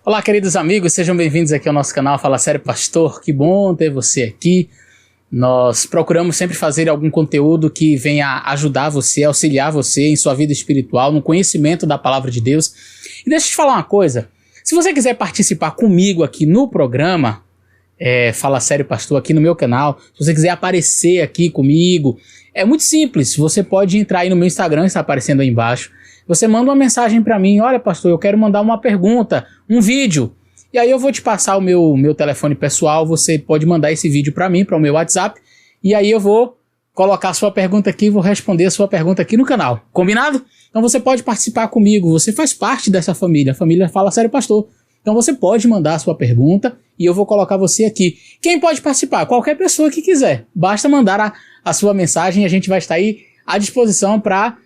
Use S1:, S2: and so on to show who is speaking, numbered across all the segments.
S1: Olá, queridos amigos, sejam bem-vindos aqui ao nosso canal Fala Sério Pastor. Que bom ter você aqui. Nós procuramos sempre fazer algum conteúdo que venha ajudar você, auxiliar você em sua vida espiritual, no conhecimento da Palavra de Deus. E deixa eu te falar uma coisa, se você quiser participar comigo aqui no programa, Fala Sério Pastor, aqui no meu canal, se você quiser aparecer aqui comigo, é muito simples, você pode entrar aí no meu Instagram, está aparecendo aí embaixo. Você manda uma mensagem para mim, olha pastor, eu quero mandar uma pergunta, um vídeo. E aí eu vou te passar o meu telefone pessoal, você pode mandar esse vídeo para mim, para o meu WhatsApp. E aí eu vou colocar a sua pergunta aqui, vou responder a sua pergunta aqui no canal. Combinado? Então você pode participar comigo, você faz parte dessa família, a família Fala Sério Pastor. Então você pode mandar a sua pergunta e eu vou colocar você aqui. Quem pode participar? Qualquer pessoa que quiser. Basta mandar a sua mensagem e a gente vai estar aí à disposição para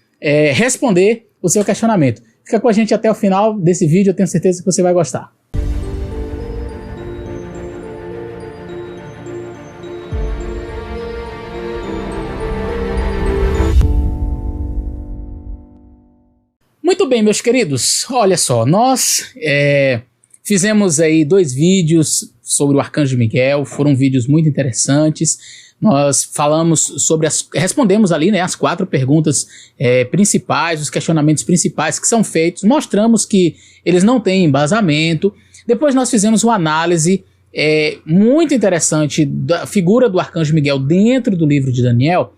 S1: responder o seu questionamento. Fica com a gente até o final desse vídeo, eu tenho certeza que você vai gostar. Muito bem, meus queridos, olha só, nós fizemos aí 2 vídeos sobre o Arcanjo Miguel, foram vídeos muito interessantes. Nós falamos sobre respondemos ali, né, as 4 perguntas principais, os questionamentos principais que são feitos, mostramos que eles não têm embasamento. Depois nós fizemos uma análise muito interessante da figura do Arcanjo Miguel dentro do livro de Daniel.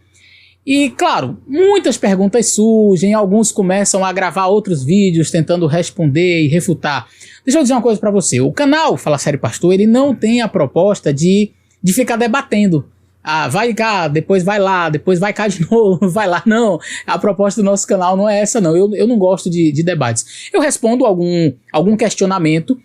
S1: E claro, muitas perguntas surgem, alguns começam a gravar outros vídeos tentando responder e refutar. Deixa eu dizer uma coisa para você, o canal Fala Sério Pastor, ele não tem a proposta de ficar debatendo. Ah, vai cá, depois vai lá, depois vai cá de novo, vai lá. Não, a proposta do nosso canal não é essa não, eu não gosto de debates. Eu respondo algum questionamento,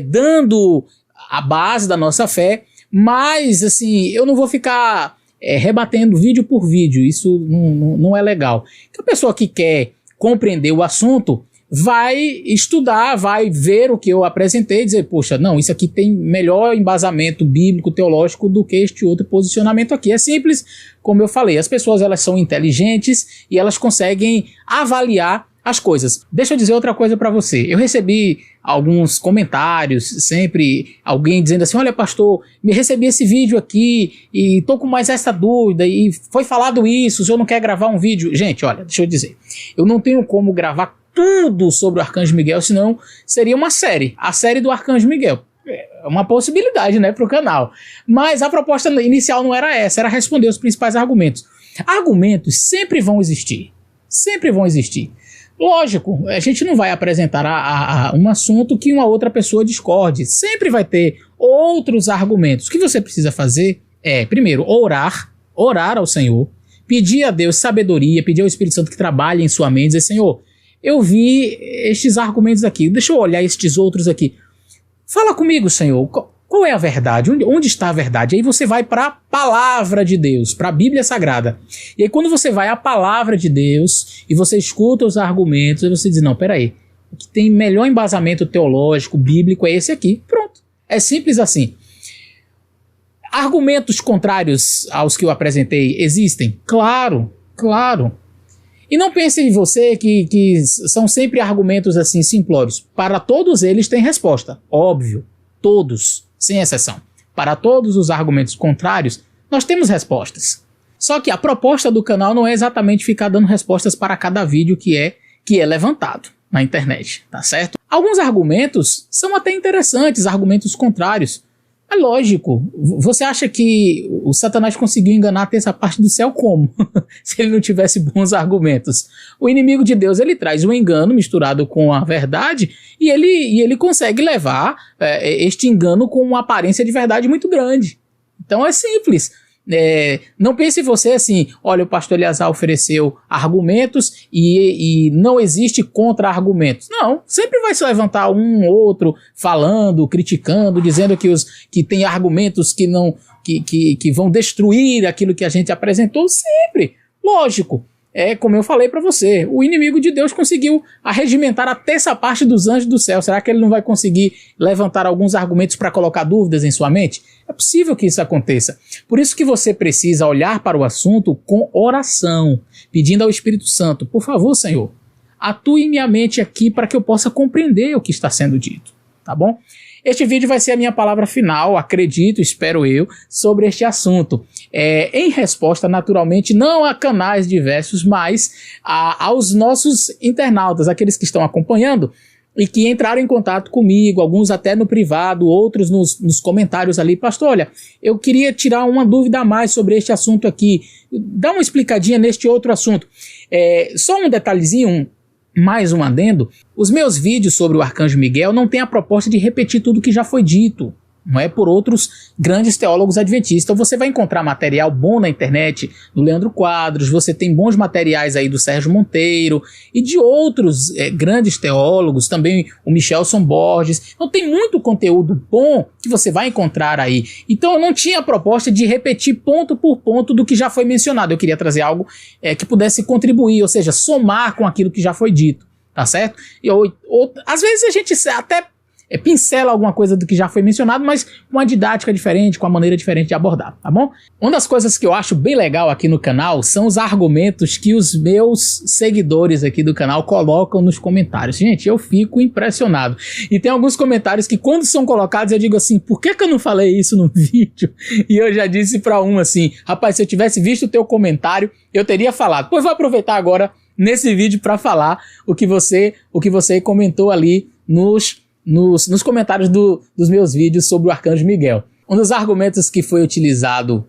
S1: dando a base da nossa fé, mas assim, eu não vou ficar rebatendo vídeo por vídeo, isso não é legal. A pessoa que quer compreender o assunto vai estudar, vai ver o que eu apresentei e dizer, poxa, não, isso aqui tem melhor embasamento bíblico, teológico do que este outro posicionamento aqui. É simples, como eu falei, as pessoas elas são inteligentes e elas conseguem avaliar as coisas. Deixa eu dizer outra coisa para você, eu recebi alguns comentários, sempre alguém dizendo assim, olha pastor, me recebi esse vídeo aqui e tô com mais essa dúvida e foi falado isso, o senhor não quer gravar um vídeo? Gente, olha, deixa eu dizer, eu não tenho como gravar tudo sobre o Arcanjo Miguel, senão seria uma série, a série do Arcanjo Miguel. É uma possibilidade, né, para o canal. Mas a proposta inicial não era essa, era responder os principais argumentos. Argumentos sempre vão existir, sempre vão existir. Lógico, a gente não vai apresentar um assunto que uma outra pessoa discorde, sempre vai ter outros argumentos. O que você precisa fazer é, primeiro, orar ao Senhor, pedir a Deus sabedoria, pedir ao Espírito Santo que trabalhe em sua mente, dizer, Senhor, eu vi estes argumentos aqui, deixa eu olhar estes outros aqui. Fala comigo, Senhor, qual é a verdade? Onde está a verdade? Aí você vai para a palavra de Deus, para a Bíblia Sagrada. E aí quando você vai à palavra de Deus e você escuta os argumentos, aí você diz, não, peraí, o que tem melhor embasamento teológico, bíblico é esse aqui. Pronto, é simples assim. Argumentos contrários aos que eu apresentei existem? Claro, claro. E não pense em você que são sempre argumentos assim simplórios. Para todos eles tem resposta, óbvio, todos, sem exceção. Para todos os argumentos contrários, nós temos respostas. Só que a proposta do canal não é exatamente ficar dando respostas para cada vídeo que é levantado na internet, tá certo? Alguns argumentos são até interessantes, argumentos contrários. É lógico, você acha que o Satanás conseguiu enganar a terça parte do céu como? Se ele não tivesse bons argumentos. O inimigo de Deus, ele traz o engano misturado com a verdade e ele consegue levar este engano com uma aparência de verdade muito grande. Então é simples. Não pense você assim, olha, o pastor Eleazar ofereceu argumentos e não existe contra-argumentos. Não, sempre vai se levantar um ou outro falando, criticando, dizendo que tem argumentos que vão destruir aquilo que a gente apresentou, sempre, lógico. Como eu falei para você, o inimigo de Deus conseguiu arregimentar a terça parte dos anjos do céu. Será que ele não vai conseguir levantar alguns argumentos para colocar dúvidas em sua mente? É possível que isso aconteça. Por isso que você precisa olhar para o assunto com oração, pedindo ao Espírito Santo, por favor, Senhor, atue em minha mente aqui para que eu possa compreender o que está sendo dito. tá bom? Este vídeo vai ser a minha palavra final, acredito, espero eu, sobre este assunto. Em resposta, naturalmente, não a canais diversos, mas aos nossos internautas, aqueles que estão acompanhando e que entraram em contato comigo, alguns até no privado, outros nos comentários ali. Pastor, olha, eu queria tirar uma dúvida a mais sobre este assunto aqui. Dá uma explicadinha neste outro assunto. Só um detalhezinho, mais um adendo. Os meus vídeos sobre o Arcanjo Miguel não têm a proposta de repetir tudo que já foi dito, não é, por outros grandes teólogos adventistas. Então você vai encontrar material bom na internet do Leandro Quadros, você tem bons materiais aí do Sérgio Monteiro e de outros grandes teólogos, também o Michelson Borges. Então tem muito conteúdo bom que você vai encontrar aí. Então eu não tinha a proposta de repetir ponto por ponto do que já foi mencionado. Eu queria trazer algo que pudesse contribuir, ou seja, somar com aquilo que já foi dito, tá certo? Às vezes a gente até pincela alguma coisa do que já foi mencionado, mas com uma didática diferente, com uma maneira diferente de abordar, tá bom? Uma das coisas que eu acho bem legal aqui no canal são os argumentos que os meus seguidores aqui do canal colocam nos comentários. Gente, eu fico impressionado. E tem alguns comentários que quando são colocados eu digo assim, por que eu não falei isso no vídeo? E eu já disse pra um assim, rapaz, se eu tivesse visto o teu comentário, eu teria falado. Pois vou aproveitar agora nesse vídeo para falar o que você comentou ali nos comentários dos meus vídeos sobre o Arcanjo Miguel. Um dos argumentos que foi utilizado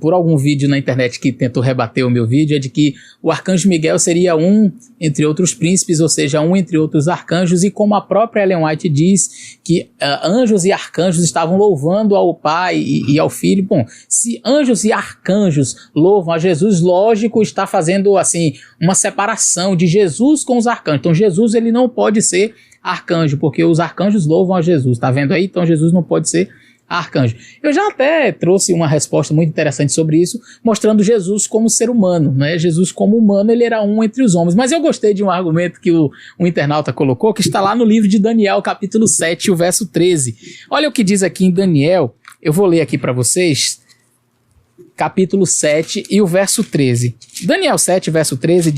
S1: por algum vídeo na internet que tentou rebater o meu vídeo é de que o Arcanjo Miguel seria um entre outros príncipes, ou seja, um entre outros arcanjos, e como a própria Ellen White diz, que anjos e arcanjos estavam louvando ao Pai e ao Filho. Bom, se anjos e arcanjos louvam a Jesus, lógico, está fazendo assim uma separação de Jesus com os arcanjos. Então Jesus ele não pode ser arcanjo, porque os arcanjos louvam a Jesus, tá vendo aí? Então Jesus não pode ser arcanjo. Eu já até trouxe uma resposta muito interessante sobre isso, mostrando Jesus como ser humano, né? Jesus como humano, ele era um entre os homens. Mas eu gostei de um argumento que o internauta colocou, que está lá no livro de Daniel, capítulo 7, o verso 13. Olha o que diz aqui em Daniel, eu vou ler aqui para vocês, capítulo 7 e o verso 13. Daniel 7, verso 13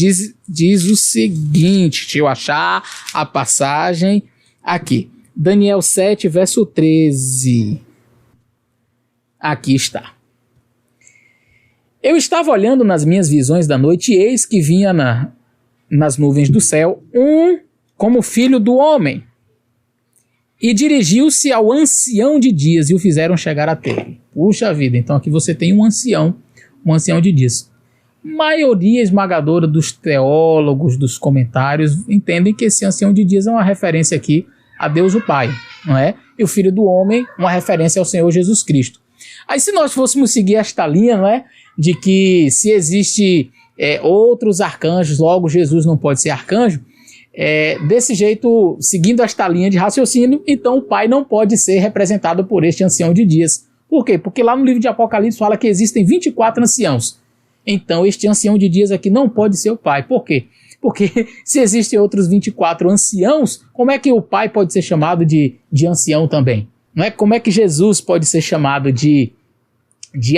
S1: diz o seguinte, deixa eu achar a passagem aqui. Daniel 7, verso 13. Aqui está. Eu estava olhando nas minhas visões da noite e eis que vinha nas nuvens do céu como filho do homem, e dirigiu-se ao ancião de dias e o fizeram chegar até ele. Puxa vida, então aqui você tem um ancião de dias. Maioria esmagadora dos teólogos, dos comentários, entendem que esse ancião de dias é uma referência aqui a Deus o Pai, não é? E o Filho do Homem, uma referência ao Senhor Jesus Cristo. Aí se nós fôssemos seguir esta linha, não é? De que se existe outros arcanjos, logo Jesus não pode ser arcanjo, desse jeito, seguindo esta linha de raciocínio, então o Pai não pode ser representado por este ancião de dias. Por quê? Porque lá no livro de Apocalipse fala que existem 24 anciãos. Então este ancião de dias aqui não pode ser o Pai. Por quê? Porque se existem outros 24 anciãos, como é que o Pai pode ser chamado de ancião também? Não é? Como é que Jesus pode ser chamado de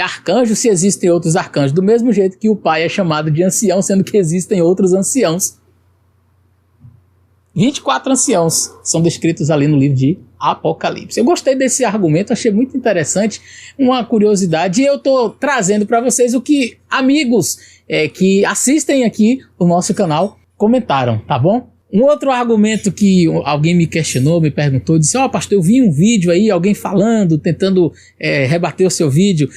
S1: arcanjo se existem outros arcanjos? Do mesmo jeito que o Pai é chamado de ancião, sendo que existem outros anciãos. 24 anciãos são descritos ali no livro de Apocalipse. Eu gostei desse argumento, achei muito interessante, uma curiosidade, e eu estou trazendo para vocês o que amigos que assistem aqui o nosso canal comentaram, tá bom? Um outro argumento que alguém me questionou, me perguntou, disse, pastor, eu vi um vídeo aí, alguém falando, tentando rebater o seu vídeo,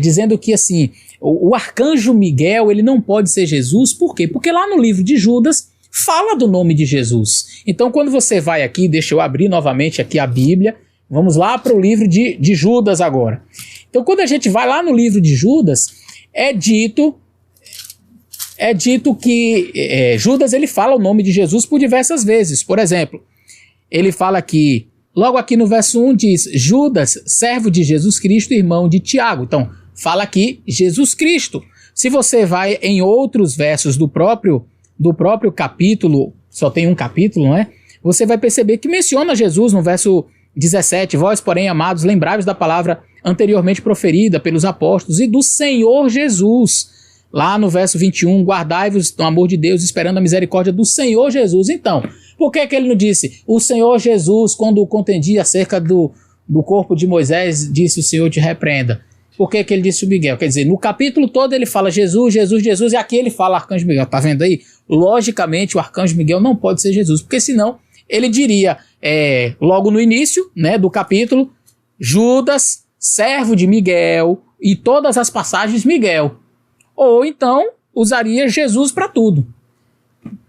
S1: dizendo que assim, o arcanjo Miguel, ele não pode ser Jesus, por quê? Porque lá no livro de Judas, fala do nome de Jesus. Então quando você vai aqui, deixa eu abrir novamente aqui a Bíblia, vamos lá para o livro de Judas agora. Então quando a gente vai lá no livro de Judas, é dito que Judas ele fala o nome de Jesus por diversas vezes. Por exemplo, ele fala aqui, logo aqui no verso 1 diz, Judas, servo de Jesus Cristo, irmão de Tiago. Então fala aqui Jesus Cristo. Se você vai em outros versos do próprio capítulo, só tem um capítulo, não é? Você vai perceber que menciona Jesus no verso 17, vós, porém, amados, lembrai-vos da palavra anteriormente proferida pelos apóstolos e do Senhor Jesus. Lá no verso 21, guardai-vos no amor de Deus, esperando a misericórdia do Senhor Jesus. Então, Por que que ele não disse, o Senhor Jesus, quando contendia acerca do corpo de Moisés, disse o Senhor te repreenda? Por que que ele disse o Miguel? Quer dizer, no capítulo todo ele fala Jesus, Jesus, Jesus, e aqui ele fala Arcanjo Miguel. Tá vendo aí? Logicamente o Arcanjo Miguel não pode ser Jesus, porque senão ele diria, logo no início, né, do capítulo, Judas, servo de Miguel, e todas as passagens Miguel. Ou então usaria Jesus para tudo.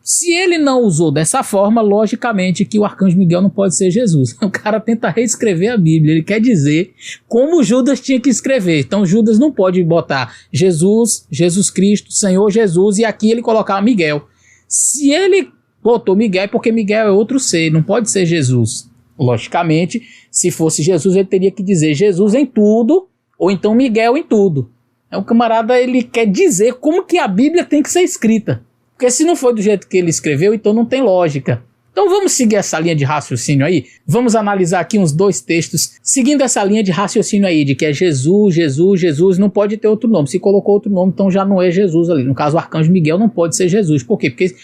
S1: Se ele não usou dessa forma, logicamente que o Arcanjo Miguel não pode ser Jesus. O cara tenta reescrever a Bíblia, ele quer dizer como Judas tinha que escrever. Então Judas não pode botar Jesus, Jesus Cristo, Senhor Jesus, e aqui ele colocar Miguel. Se ele botou Miguel é porque Miguel é outro ser, não pode ser Jesus. Logicamente, se fosse Jesus, ele teria que dizer Jesus em tudo, ou então Miguel em tudo. O camarada, ele quer dizer como que a Bíblia tem que ser escrita. Porque se não foi do jeito que ele escreveu, então não tem lógica. Então vamos seguir essa linha de raciocínio aí? Vamos analisar aqui uns 2 textos, seguindo essa linha de raciocínio aí, de que é Jesus, Jesus, Jesus, não pode ter outro nome. Se colocou outro nome, então já não é Jesus ali. No caso, o Arcanjo Miguel não pode ser Jesus. Por quê? Porque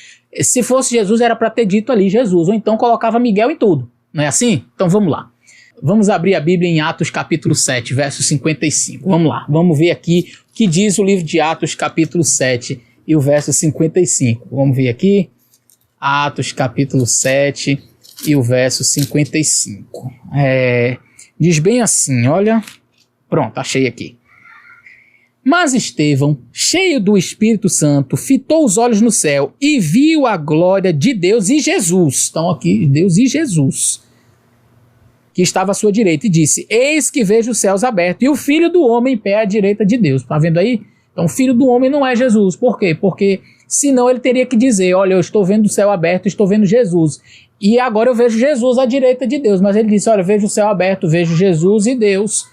S1: se fosse Jesus, era para ter dito ali Jesus, ou então colocava Miguel em tudo. Não é assim? Então vamos lá. Vamos abrir a Bíblia em Atos capítulo 7, verso 55. Vamos lá, vamos ver aqui o que diz o livro de Atos capítulo 7 e o verso 55. Vamos ver aqui, Atos capítulo 7 e o verso 55. Diz bem assim, olha, pronto, achei aqui. Mas Estevão, cheio do Espírito Santo, fitou os olhos no céu e viu a glória de Deus e Jesus. Então aqui, Deus e Jesus, que estava à sua direita, e disse, eis que vejo os céus abertos e o Filho do Homem em pé à direita de Deus. Está vendo aí? Então o Filho do Homem não é Jesus. Por quê? Porque senão ele teria que dizer, olha, eu estou vendo o céu aberto, estou vendo Jesus. E agora eu vejo Jesus à direita de Deus. Mas ele disse, olha, vejo o céu aberto, vejo Jesus e Deus.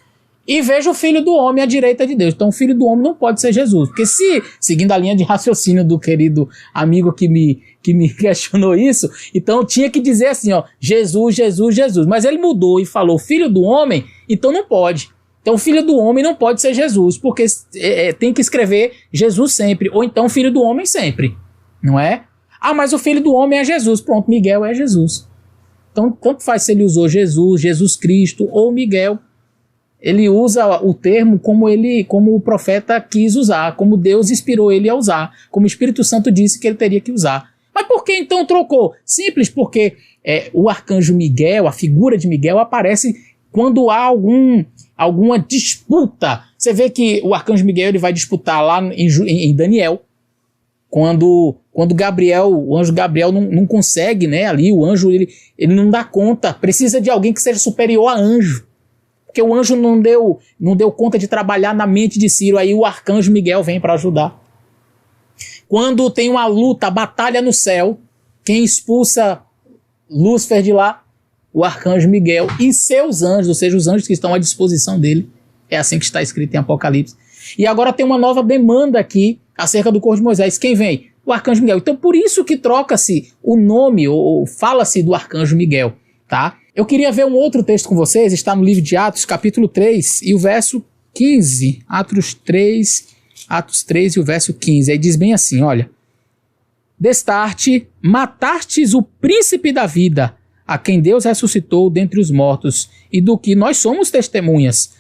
S1: E vejo o Filho do Homem à direita de Deus. Então o Filho do Homem não pode ser Jesus. Porque se, seguindo a linha de raciocínio do querido amigo que me questionou isso, então tinha que dizer assim, ó, Jesus, Jesus, Jesus. Mas ele mudou e falou Filho do Homem, então não pode. Então o Filho do Homem não pode ser Jesus, porque tem que escrever Jesus sempre, ou então Filho do Homem sempre, não é? Ah, mas o Filho do Homem é Jesus. Pronto, Miguel é Jesus. Então tanto faz se ele usou Jesus, Jesus Cristo ou Miguel. Ele usa o termo como o profeta quis usar, como Deus inspirou ele a usar, como o Espírito Santo disse que ele teria que usar. Mas por que então trocou? Simples, porque o arcanjo Miguel, a figura de Miguel, aparece quando há alguma disputa. Você vê que o arcanjo Miguel ele vai disputar lá em Daniel, quando Gabriel, o anjo Gabriel não consegue, né? Ali o anjo ele não dá conta, precisa de alguém que seja superior a anjo. Porque o anjo não deu conta de trabalhar na mente de Ciro, aí o arcanjo Miguel vem para ajudar. Quando tem uma luta, batalha no céu, quem expulsa Lúcifer de lá? O arcanjo Miguel e seus anjos, ou seja, os anjos que estão à disposição dele. É assim que está escrito em Apocalipse. E agora tem uma nova demanda aqui acerca do corpo de Moisés. Quem vem? O arcanjo Miguel. Então por isso que troca-se o nome, ou fala-se do arcanjo Miguel, tá? Eu queria ver um outro texto com vocês, está no livro de Atos, capítulo 3, e o verso 15. Atos 3 e o verso 15. Aí diz bem assim, olha. Destarte, matastes o príncipe da vida, a quem Deus ressuscitou dentre os mortos, e do que nós somos testemunhas.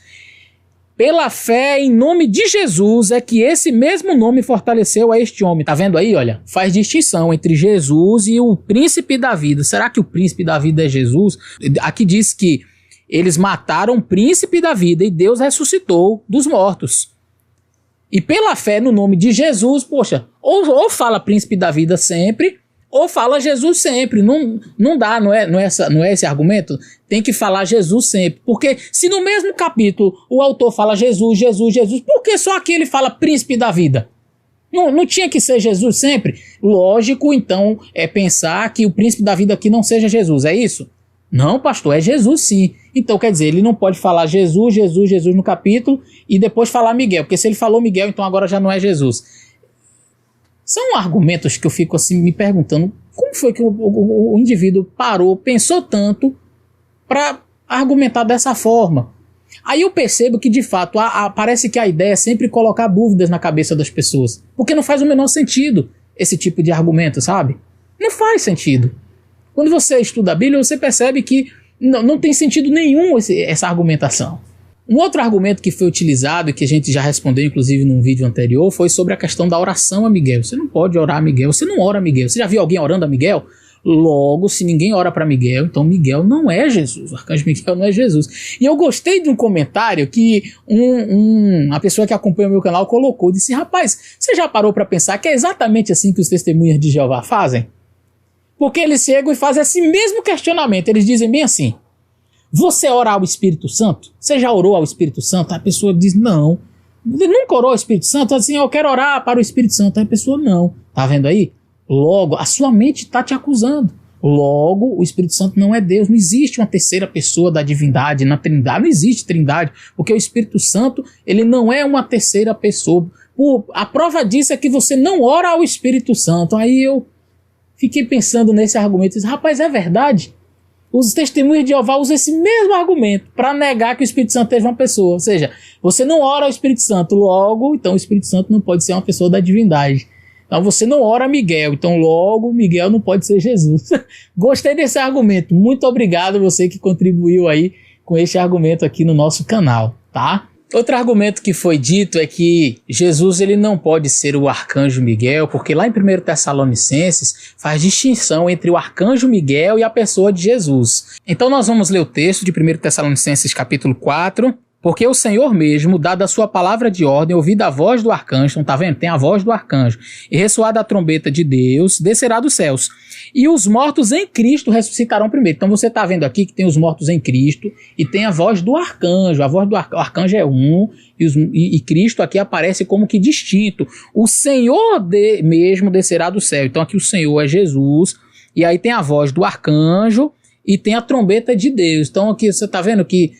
S1: Pela fé em nome de Jesus é que esse mesmo nome fortaleceu a este homem. Tá vendo aí, olha? Faz distinção entre Jesus e o príncipe da vida. Será que o príncipe da vida é Jesus? Aqui diz que eles mataram o príncipe da vida e Deus ressuscitou dos mortos. E pela fé no nome de Jesus, poxa, ou fala príncipe da vida sempre, ou fala Jesus sempre. Não dá, não é esse argumento? Tem que falar Jesus sempre. Porque se no mesmo capítulo o autor fala Jesus, Jesus, Jesus, por que só aqui ele fala príncipe da vida? Não tinha que ser Jesus sempre? Lógico, então, é pensar que o príncipe da vida aqui não seja Jesus, é isso? Não, pastor, é Jesus sim. Então, quer dizer, ele não pode falar Jesus, Jesus, Jesus no capítulo e depois falar Miguel. Porque se ele falou Miguel, então agora já não é Jesus. São argumentos que eu fico assim me perguntando como foi que o indivíduo parou, pensou tanto para argumentar dessa forma. Aí eu percebo que de fato parece que a ideia é sempre colocar dúvidas na cabeça das pessoas, porque não faz o menor sentido esse tipo de argumento, sabe? Não faz sentido. Quando você estuda a Bíblia, você percebe que não tem sentido nenhum essa argumentação. Um outro argumento que foi utilizado, e que a gente já respondeu inclusive num vídeo anterior, foi sobre a questão da oração a Miguel. Você não pode orar a Miguel, você não ora a Miguel. Você já viu alguém orando a Miguel? Logo, se ninguém ora para Miguel, então Miguel não é Jesus, o arcanjo Miguel não é Jesus. E eu gostei de um comentário que a pessoa que acompanha o meu canal colocou, disse: rapaz, você já parou para pensar que é exatamente assim que os testemunhas de Jeová fazem? Porque eles chegam e fazem esse mesmo questionamento, eles dizem bem assim: você ora ao Espírito Santo? Você já orou ao Espírito Santo? A pessoa diz: não. Nunca orou ao Espírito Santo? Assim, eu quero orar para o Espírito Santo. A pessoa: não. Tá vendo aí? Logo, a sua mente está te acusando. Logo, o Espírito Santo não é Deus. Não existe uma terceira pessoa da divindade na Trindade. Não existe Trindade, porque o Espírito Santo, ele não é uma terceira pessoa. A prova disso é que você não ora ao Espírito Santo. Aí eu fiquei pensando nesse argumento. Disse: rapaz, é verdade. Os testemunhos de Jeová usam esse mesmo argumento para negar que o Espírito Santo seja uma pessoa. Ou seja, você não ora ao Espírito Santo. Logo, então o Espírito Santo não pode ser uma pessoa da divindade. Então você não ora a Miguel, então logo Miguel não pode ser Jesus. Gostei desse argumento, muito obrigado você que contribuiu aí com esse argumento aqui no nosso canal, tá? Outro argumento que foi dito é que Jesus ele não pode ser o arcanjo Miguel, porque lá em 1 Tessalonicenses faz distinção entre o arcanjo Miguel e a pessoa de Jesus. Então nós vamos ler o texto de 1 Tessalonicenses capítulo 4, porque o Senhor mesmo, dada a sua palavra de ordem, ouvida a voz do arcanjo, então tá vendo? Tem a voz do arcanjo, e ressoada a trombeta de Deus, descerá dos céus. E os mortos em Cristo ressuscitarão primeiro. Então você tá vendo aqui que tem os mortos em Cristo, e tem a voz do arcanjo. A voz do arcanjo é um, e Cristo aqui aparece como que distinto. O Senhor mesmo descerá do céu. Então aqui o Senhor é Jesus, e aí tem a voz do arcanjo, e tem a trombeta de Deus. Então aqui você tá vendo que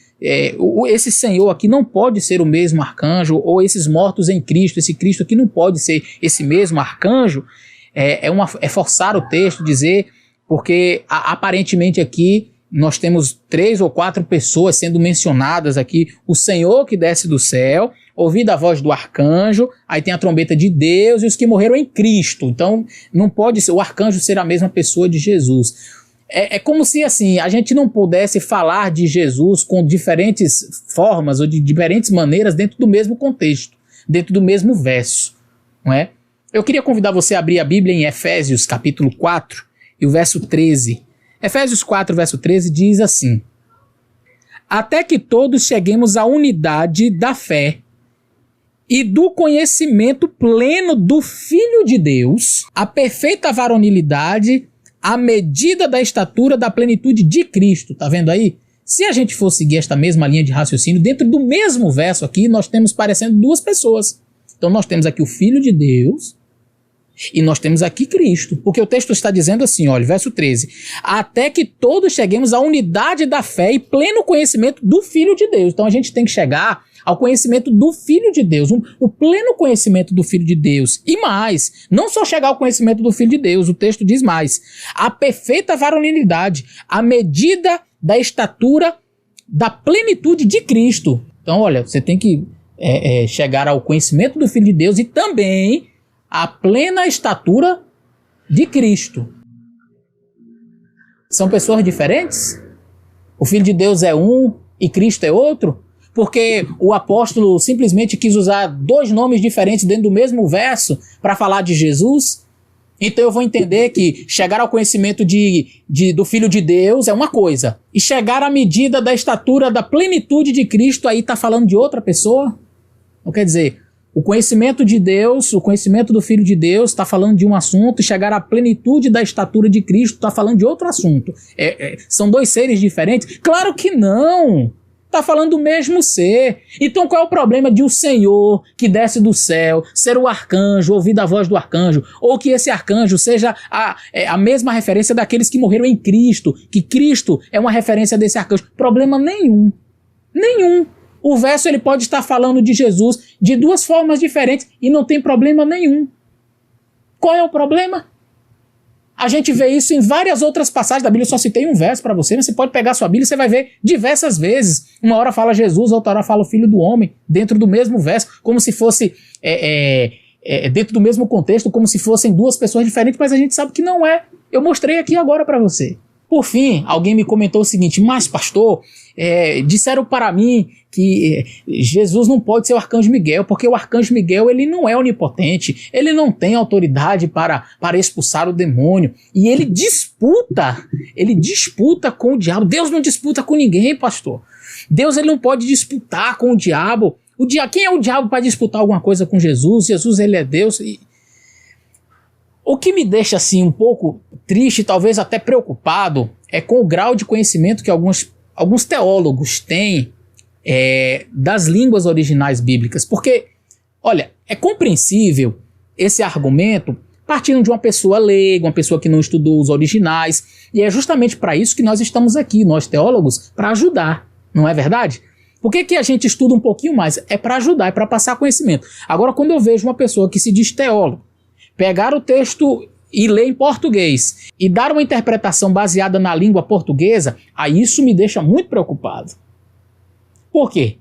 S1: esse Senhor aqui não pode ser o mesmo arcanjo, ou esses mortos em Cristo, esse Cristo aqui não pode ser esse mesmo arcanjo. É forçar o texto, dizer, porque aparentemente aqui nós temos 3 ou 4 pessoas sendo mencionadas aqui: o Senhor que desce do céu, ouvida a voz do arcanjo, aí tem a trombeta de Deus e os que morreram em Cristo. Então não pode ser o arcanjo ser a mesma pessoa de Jesus. É como se assim a gente não pudesse falar de Jesus com diferentes formas ou de diferentes maneiras dentro do mesmo contexto, dentro do mesmo verso, não é? Eu queria convidar você a abrir a Bíblia em Efésios capítulo 4 e o verso 13. Efésios 4, verso 13 diz assim: até que todos cheguemos à unidade da fé e do conhecimento pleno do Filho de Deus, a perfeita varonilidade, à medida da estatura da plenitude de Cristo. Tá vendo aí? Se a gente for seguir esta mesma linha de raciocínio, dentro do mesmo verso aqui, nós temos parecendo 2 pessoas. Então nós temos aqui o Filho de Deus e nós temos aqui Cristo. Porque o texto está dizendo assim, olha, verso 13: até que todos cheguemos à unidade da fé e pleno conhecimento do Filho de Deus. Então a gente tem que chegar ao conhecimento do Filho de Deus, o pleno conhecimento do Filho de Deus. E mais, não só chegar ao conhecimento do Filho de Deus, o texto diz mais: a perfeita varonilidade, a medida da estatura da plenitude de Cristo. Então, olha, você tem que chegar ao conhecimento do Filho de Deus e também a plena estatura de Cristo. São pessoas diferentes? O Filho de Deus é um e Cristo é outro? Porque o apóstolo simplesmente quis usar 2 nomes diferentes dentro do mesmo verso para falar de Jesus? Então eu vou entender que chegar ao conhecimento do Filho de Deus é uma coisa, e chegar à medida da estatura da plenitude de Cristo, aí está falando de outra pessoa? Não quer dizer, o conhecimento de Deus, o conhecimento do Filho de Deus está falando de um assunto, e chegar à plenitude da estatura de Cristo está falando de outro assunto. São 2 seres diferentes? Claro que não! Está falando do mesmo ser. Então qual é o problema de o Senhor que desce do céu ser o arcanjo, ouvir a voz do arcanjo, ou que esse arcanjo seja a mesma referência daqueles que morreram em Cristo, que Cristo é uma referência desse arcanjo? Problema nenhum. Nenhum. O verso ele pode estar falando de Jesus de 2 formas diferentes e não tem problema nenhum. Qual é o problema? A gente vê isso em várias outras passagens da Bíblia. Eu só citei um verso para você, mas você pode pegar a sua Bíblia e você vai ver diversas vezes. Uma hora fala Jesus, outra hora fala o Filho do Homem, dentro do mesmo verso, como se fosse dentro do mesmo contexto, como se fossem 2 pessoas diferentes, mas a gente sabe que não é. Eu mostrei aqui agora para você. Por fim, alguém me comentou o seguinte: mas pastor, disseram para mim que Jesus não pode ser o arcanjo Miguel, porque o arcanjo Miguel ele não é onipotente, ele não tem autoridade para expulsar o demônio, e ele disputa com o diabo. Deus não disputa com ninguém, pastor. Deus ele não pode disputar com o diabo. Quem é o diabo para disputar alguma coisa com Jesus? Jesus ele é Deus. O que me deixa assim um pouco triste, talvez até preocupado, é com o grau de conhecimento que alguns teólogos têm das línguas originais bíblicas. Porque, olha, é compreensível esse argumento partindo de uma pessoa leiga, uma pessoa que não estudou os originais, e é justamente para isso que nós estamos aqui, nós teólogos, para ajudar, não é verdade? Por que a gente estuda um pouquinho mais? É para ajudar, é para passar conhecimento. Agora, quando eu vejo uma pessoa que se diz teólogo, pegar o texto e ler em português e dar uma interpretação baseada na língua portuguesa, aí isso me deixa muito preocupado. Por quê?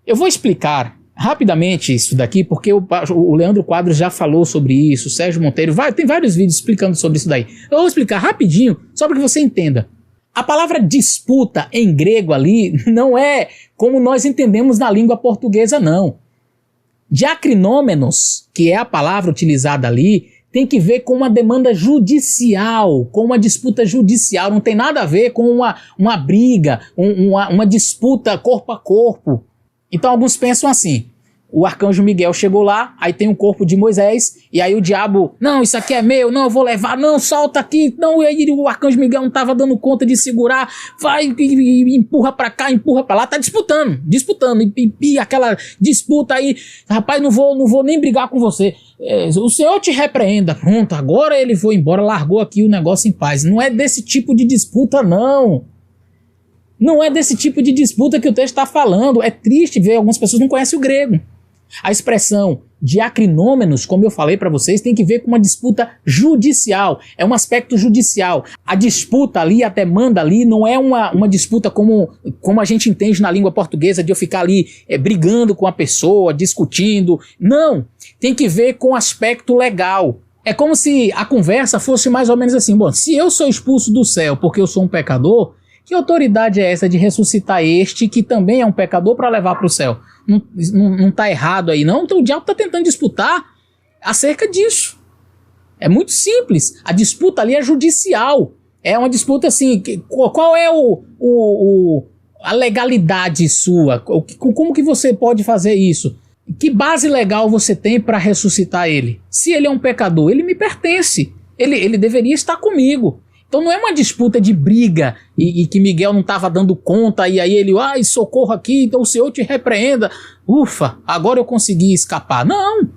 S1: Eu vou explicar rapidamente isso daqui, porque o Leandro Quadros já falou sobre isso, o Sérgio Monteiro, tem vários vídeos explicando sobre isso daí. Eu vou explicar rapidinho, só para que você entenda. A palavra disputa em grego ali não é como nós entendemos na língua portuguesa, não. Diacrinômenos, que é a palavra utilizada ali, tem que ver com uma demanda judicial, com uma disputa judicial, não tem nada a ver com uma briga, uma disputa corpo a corpo. Então alguns pensam assim: o arcanjo Miguel chegou lá, aí tem o corpo de Moisés, e aí o diabo, não, isso aqui é meu, não, eu vou levar, não, solta aqui, não, e aí o arcanjo Miguel não estava dando conta de segurar, vai e empurra pra cá, empurra pra lá, tá disputando, e aquela disputa aí, rapaz, não vou nem brigar com você, o Senhor te repreenda, pronto, agora ele foi embora, largou aqui o negócio em paz. Não é desse tipo de disputa, não. Não é desse tipo de disputa que o texto está falando. É triste ver, algumas pessoas não conhecem o grego. A expressão diacrinômenos, como eu falei para vocês, tem que ver com uma disputa judicial. É um aspecto judicial. A disputa ali, a demanda ali, não é uma disputa como a gente entende na língua portuguesa, de eu ficar ali brigando com a pessoa, discutindo. Não. Tem que ver com o aspecto legal. É como se a conversa fosse mais ou menos assim: bom, se eu sou expulso do céu porque eu sou um pecador, que autoridade é essa de ressuscitar este que também é um pecador para levar para o céu? Não está errado aí, não? Então o diabo está tentando disputar acerca disso. É muito simples. A disputa ali é judicial. É uma disputa assim, qual é a legalidade sua? Como que você pode fazer isso? Que base legal você tem para ressuscitar ele? Se ele é um pecador, ele me pertence. Ele deveria estar comigo. Então não é uma disputa de briga e que Miguel não estava dando conta e aí ele, socorro aqui, então o Senhor te repreenda. Ufa, agora eu consegui escapar. Não,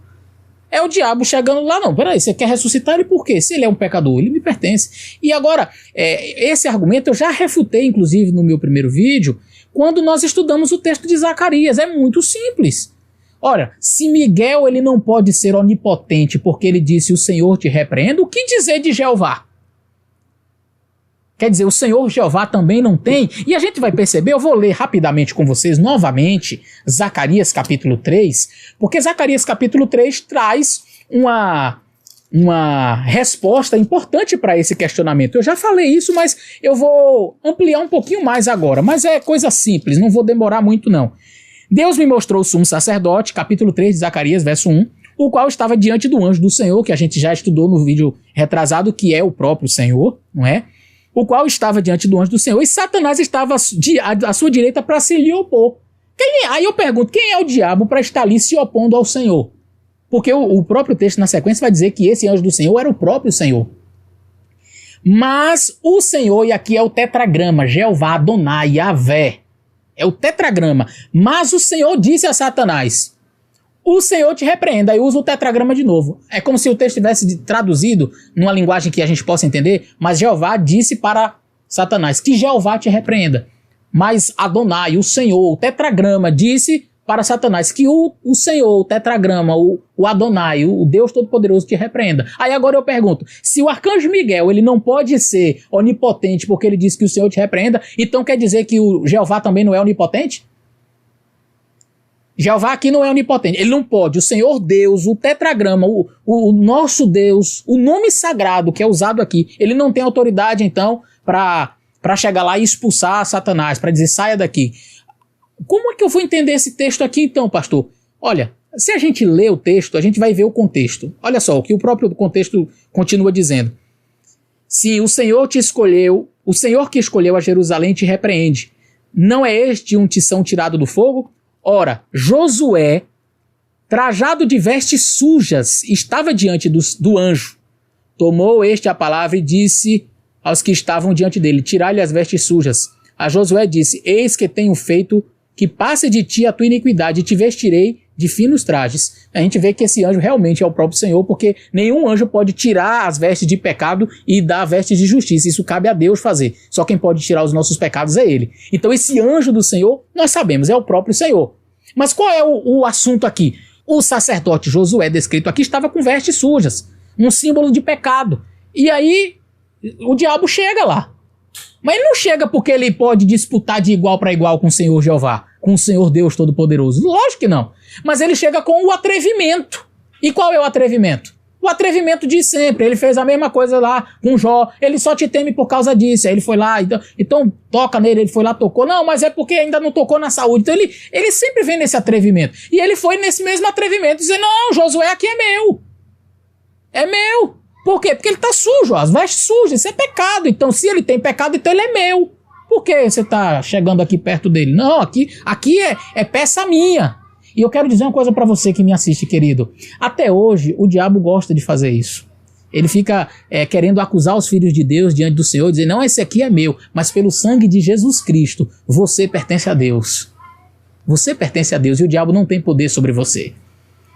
S1: é o diabo chegando lá. Não, peraí, você quer ressuscitar ele por quê? Se ele é um pecador, ele me pertence. E agora, esse argumento eu já refutei, inclusive, no meu primeiro vídeo, quando nós estudamos o texto de Zacarias. É muito simples. Olha, se Miguel ele não pode ser onipotente porque ele disse o Senhor te repreenda, o que dizer de Jeová? Quer dizer, o Senhor Jeová também não tem? E a gente vai perceber, eu vou ler rapidamente com vocês novamente Zacarias capítulo 3, porque Zacarias capítulo 3 traz uma resposta importante para esse questionamento. Eu já falei isso, mas eu vou ampliar um pouquinho mais agora, mas é coisa simples, não vou demorar muito não. Deus me mostrou o sumo sacerdote, capítulo 3 de Zacarias, verso 1, o qual estava diante do anjo do Senhor, que a gente já estudou no vídeo retrasado, que é o próprio Senhor, não é? O qual estava diante do anjo do Senhor, e Satanás estava à sua direita para se lhe opor. Aí eu pergunto, quem é o diabo para estar ali se opondo ao Senhor? Porque o próprio texto na sequência vai dizer que esse anjo do Senhor era o próprio Senhor. Mas o Senhor, e aqui é o tetragrama, Jeová, Adonai, Yahvé, é o tetragrama. Mas o Senhor disse a Satanás, o Senhor te repreenda. Aí usa o tetragrama de novo. É como se o texto tivesse traduzido numa linguagem que a gente possa entender, mas Jeová disse para Satanás que Jeová te repreenda. Mas Adonai, o Senhor, o tetragrama, disse para Satanás que o Senhor, o tetragrama, o Adonai, o Deus Todo-Poderoso te repreenda. Aí agora eu pergunto, se o arcanjo Miguel ele não pode ser onipotente porque ele disse que o Senhor te repreenda, então quer dizer que o Jeová também não é onipotente? Jeová aqui não é onipotente, ele não pode. O Senhor Deus, o tetragrama, o nosso Deus, o nome sagrado que é usado aqui, ele não tem autoridade então para chegar lá e expulsar Satanás, para dizer, saia daqui. Como é que eu vou entender esse texto aqui então, pastor? Olha, se a gente lê o texto, a gente vai ver o contexto. Olha só, o que o próprio contexto continua dizendo. Sim, o Senhor te escolheu, o Senhor que escolheu a Jerusalém te repreende. Não é este um tição tirado do fogo? Ora, Josué, trajado de vestes sujas, estava diante do anjo. Tomou este a palavra e disse aos que estavam diante dele, tirai-lhe as vestes sujas. A Josué disse, eis que tenho feito que passe de ti a tua iniquidade e te vestirei de finos trajes. A gente vê que esse anjo realmente é o próprio Senhor, porque nenhum anjo pode tirar as vestes de pecado e dar vestes de justiça. Isso cabe a Deus fazer. Só quem pode tirar os nossos pecados é Ele. Então esse anjo do Senhor, nós sabemos, é o próprio Senhor. Mas qual é o assunto aqui? O sacerdote Josué, descrito aqui, estava com vestes sujas, um símbolo de pecado. E aí o diabo chega lá. Mas ele não chega porque ele pode disputar de igual para igual com o Senhor Jeová, com o Senhor Deus Todo-Poderoso. Lógico que não. Mas ele chega com o atrevimento. E qual é o atrevimento? O atrevimento de sempre. Ele fez a mesma coisa lá com Jó. Ele só te teme por causa disso. Aí ele foi lá, então toca nele. Ele foi lá, tocou. Não, mas é porque ainda não tocou na saúde. Então ele sempre vem nesse atrevimento. E ele foi nesse mesmo atrevimento, dizendo, não, Josué aqui é meu. É meu. Por quê? Porque ele está sujo, as vestes sujas, isso é pecado. Então, se ele tem pecado, então ele é meu. Por que você está chegando aqui perto dele? Não, aqui é peça minha. E eu quero dizer uma coisa para você que me assiste, querido. Até hoje, o diabo gosta de fazer isso. Ele fica querendo acusar os filhos de Deus diante do Senhor, dizer, não, esse aqui é meu, mas pelo sangue de Jesus Cristo, você pertence a Deus. Você pertence a Deus e o diabo não tem poder sobre você.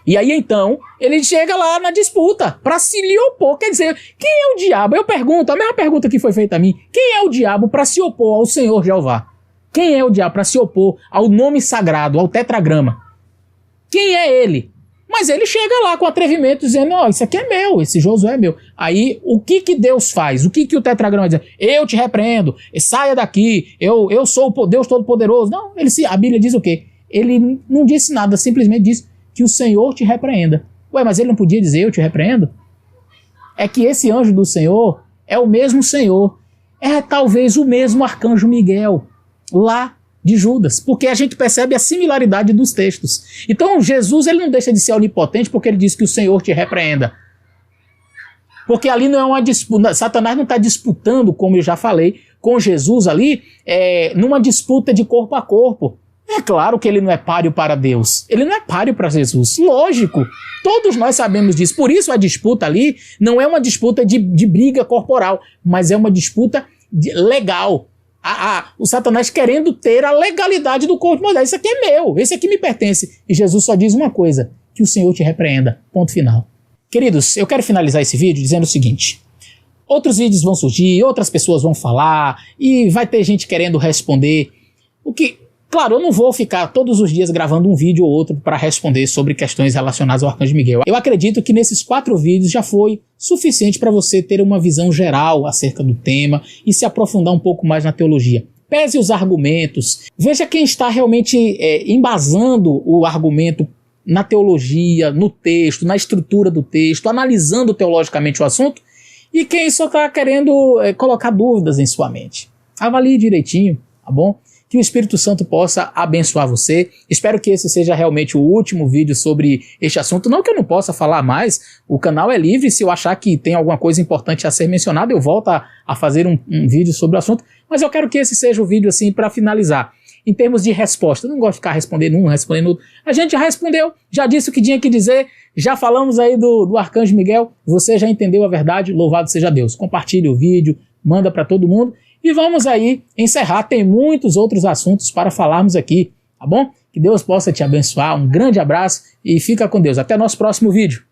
S1: E aí, então, ele chega lá na disputa para se lhe opor. Quer dizer, quem é o diabo? Eu pergunto, a mesma pergunta que foi feita a mim. Quem é o diabo para se opor ao Senhor Jeová? Quem é o diabo para se opor ao nome sagrado, ao tetragrama? Quem é ele? Mas ele chega lá com atrevimento dizendo, ó, isso aqui é meu, esse Josué é meu. Aí, o que Deus faz? O que o tetragrama diz? Eu te repreendo, saia daqui, eu sou o Deus Todo-Poderoso. Não, a Bíblia diz o quê? Ele não disse nada, simplesmente disse que o Senhor te repreenda. Ué, mas ele não podia dizer eu te repreendo? É que esse anjo do Senhor é o mesmo Senhor. É talvez o mesmo arcanjo Miguel, lá de Judas, porque a gente percebe a similaridade dos textos. Então Jesus ele não deixa de ser onipotente porque ele diz que o Senhor te repreenda. Porque ali não é uma disputa, Satanás não está disputando, como eu já falei, com Jesus ali, numa disputa de corpo a corpo. É claro que ele não é páreo para Deus. Ele não é páreo para Jesus. Lógico. Todos nós sabemos disso. Por isso a disputa ali não é uma disputa de briga corporal, mas é uma disputa legal. O Satanás querendo ter a legalidade do corpo de Moisés. Isso aqui é meu. Esse aqui me pertence. E Jesus só diz uma coisa. Que o Senhor te repreenda. Ponto final. Queridos, eu quero finalizar esse vídeo dizendo o seguinte. Outros vídeos vão surgir, outras pessoas vão falar e vai ter gente querendo responder. Claro, eu não vou ficar todos os dias gravando um vídeo ou outro para responder sobre questões relacionadas ao Arcanjo Miguel. Eu acredito que nesses 4 vídeos já foi suficiente para você ter uma visão geral acerca do tema e se aprofundar um pouco mais na teologia. Pese os argumentos, veja quem está realmente embasando o argumento na teologia, no texto, na estrutura do texto, analisando teologicamente o assunto, e quem só está querendo colocar dúvidas em sua mente. Avalie direitinho, tá bom? Que o Espírito Santo possa abençoar você. Espero que esse seja realmente o último vídeo sobre este assunto. Não que eu não possa falar mais, o canal é livre. Se eu achar que tem alguma coisa importante a ser mencionada, eu volto a fazer um vídeo sobre o assunto. Mas eu quero que esse seja o vídeo assim para finalizar. Em termos de resposta, eu não gosto de ficar respondendo um, respondendo outro. A gente já respondeu, já disse o que tinha que dizer, já falamos aí do Arcanjo Miguel. Você já entendeu a verdade, louvado seja Deus. Compartilhe o vídeo, manda para todo mundo. E vamos aí encerrar, tem muitos outros assuntos para falarmos aqui, tá bom? Que Deus possa te abençoar, um grande abraço e fica com Deus. Até nosso próximo vídeo.